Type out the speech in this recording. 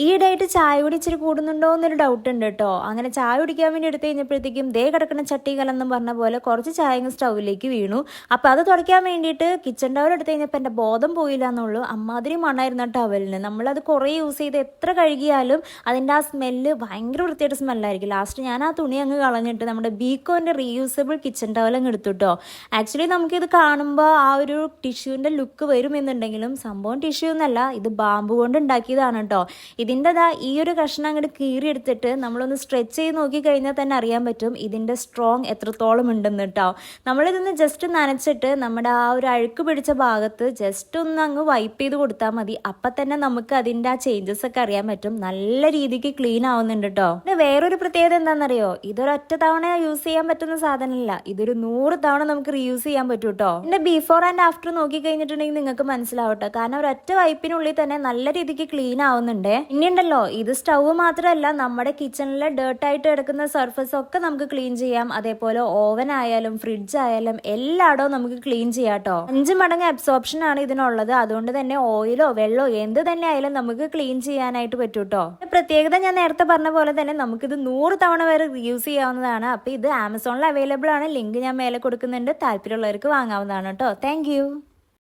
ഈയിടെയായിട്ട് ചായ കുടി ഇച്ചിരി കൂടുന്നുണ്ടോ എന്നൊരു ഡൗട്ട് ഉണ്ട് കേട്ടോ. അങ്ങനെ ചായ കുടിക്കാൻ വേണ്ടി എടുത്തു കഴിഞ്ഞപ്പോഴത്തേക്കും ദേ കിടക്കുന്ന ചട്ടി കലം പറഞ്ഞ പോലെ കുറച്ച് ചായ സ്റ്റൗവിലേക്ക് വീണു. അപ്പം അത് തുടയ്ക്കാൻ വേണ്ടിയിട്ട് കിച്ചൺ ടവൽ എടുത്തു കഴിഞ്ഞപ്പോൾ എൻ്റെ ബോധം പോയില്ല എന്നുള്ളൂ. അമ്മാതിരി മണമായിരുന്നു ടവലിന്. നമ്മളത് കുറേ യൂസ് ചെയ്ത് എത്ര കഴുകിയാലും അതിൻ്റെ ആ സ്മെല്ല് ഭയങ്കര വൃത്തിയായിട്ട് സ്മെല്ലായിരിക്കും. ലാസ്റ്റ് ഞാൻ ആ തുണി അങ്ങ് കളഞ്ഞിട്ട് നമ്മുടെ ബീക്കോൻ്റെ റീയൂസബിൾ കിച്ചൺ ടവൽ അങ്ങ് എടുത്തു കേട്ടോ. ആക്ച്വലി നമുക്കിത് കാണുമ്പോൾ ആ ഒരു ടിഷ്യൂവിൻ്റെ ലുക്ക് വരുമെന്നുണ്ടെങ്കിലും സംഭവം ടിഷ്യൂ എന്നല്ല, ഇത് ബാമ്പു കൊണ്ട് ഉണ്ടാക്കിയതാണ് കേട്ടോ. ഇതിൻ്റെതാ ഈ ഒരു കഷ്ണം അങ്ങോട്ട് കീറിയെടുത്തിട്ട് നമ്മളൊന്ന് സ്ട്രെച്ച് ചെയ്ത് നോക്കിക്കഴിഞ്ഞാൽ തന്നെ അറിയാൻ പറ്റും ഇതിൻ്റെ സ്ട്രോങ് എത്രത്തോളം ഉണ്ടെന്ന് കേട്ടോ. നമ്മളിതൊന്ന് ജസ്റ്റ് നനച്ചിട്ട് നമ്മുടെ ആ ഒരു അഴുക്ക് പിടിച്ച ഭാഗത്ത് ജസ്റ്റ് ഒന്ന് അങ്ങ് വൈപ്പ് ചെയ്ത് കൊടുത്താൽ മതി. അപ്പം തന്നെ നമുക്ക് അതിൻ്റെ ആ ചേഞ്ചസ് ഒക്കെ അറിയാൻ പറ്റും. നല്ല രീതിക്ക് ക്ലീൻ ആവുന്നുണ്ട് കേട്ടോ. പിന്നെ വേറൊരു പ്രത്യേകത എന്താണെന്നറിയോ, ഇതൊരൊറ്റ തവണ യൂസ് ചെയ്യാൻ പറ്റുന്ന സാധനമല്ല, ഇതൊരു 100 തവണ നമുക്ക് റീയൂസ് ചെയ്യാൻ പറ്റും കേട്ടോ. എൻ്റെ ബിഫോർ ആൻഡ് ആഫ്റ്റർ നോക്കി കഴിഞ്ഞിട്ടുണ്ടെങ്കിൽ നിങ്ങൾക്ക് മനസ്സിലാവട്ടെ. കാരണം ഒരൊറ്റ വൈപ്പിനുള്ളിൽ തന്നെ നല്ല രീതിക്ക് ക്ലീൻ ആവുന്നുണ്ട്. ഇനിയുണ്ടല്ലോ, ഇത് സ്റ്റൗ മാത്രമല്ല, നമ്മുടെ കിച്ചണിലെ ഡേർട്ടായിട്ട് കിടക്കുന്ന സർഫസ് ഒക്കെ നമുക്ക് ക്ലീൻ ചെയ്യാം. അതേപോലെ ഓവൻ ആയാലും ഫ്രിഡ്ജ് ആയാലും എല്ലായിടവും നമുക്ക് ക്ലീൻ ചെയ്യാം കേട്ടോ. 5 മടങ്ങ് അബ്സോർപ്ഷൻ ആണ് ഇതിനുള്ളത്. അതുകൊണ്ട് തന്നെ ഓയിലോ വെള്ളമോ എന്ത് തന്നെ ആയാലും നമുക്ക് ക്ലീൻ ചെയ്യാനായിട്ട് പറ്റും കേട്ടോ. പ്രത്യേകത ഞാൻ നേരത്തെ പറഞ്ഞ പോലെ തന്നെ നമുക്കിത് 100 തവണ വരെ യൂസ് ചെയ്യാവുന്നതാണ്. അപ്പോൾ ഇത് ആമസോണിൽ അവൈലബിൾ ആണ്. ലിങ്ക് ഞാൻ മേലെ കൊടുക്കുന്നുണ്ട്. താല്പര്യമുള്ളവർക്ക് വാങ്ങാവുന്നതാണ് കേട്ടോ. താങ്ക്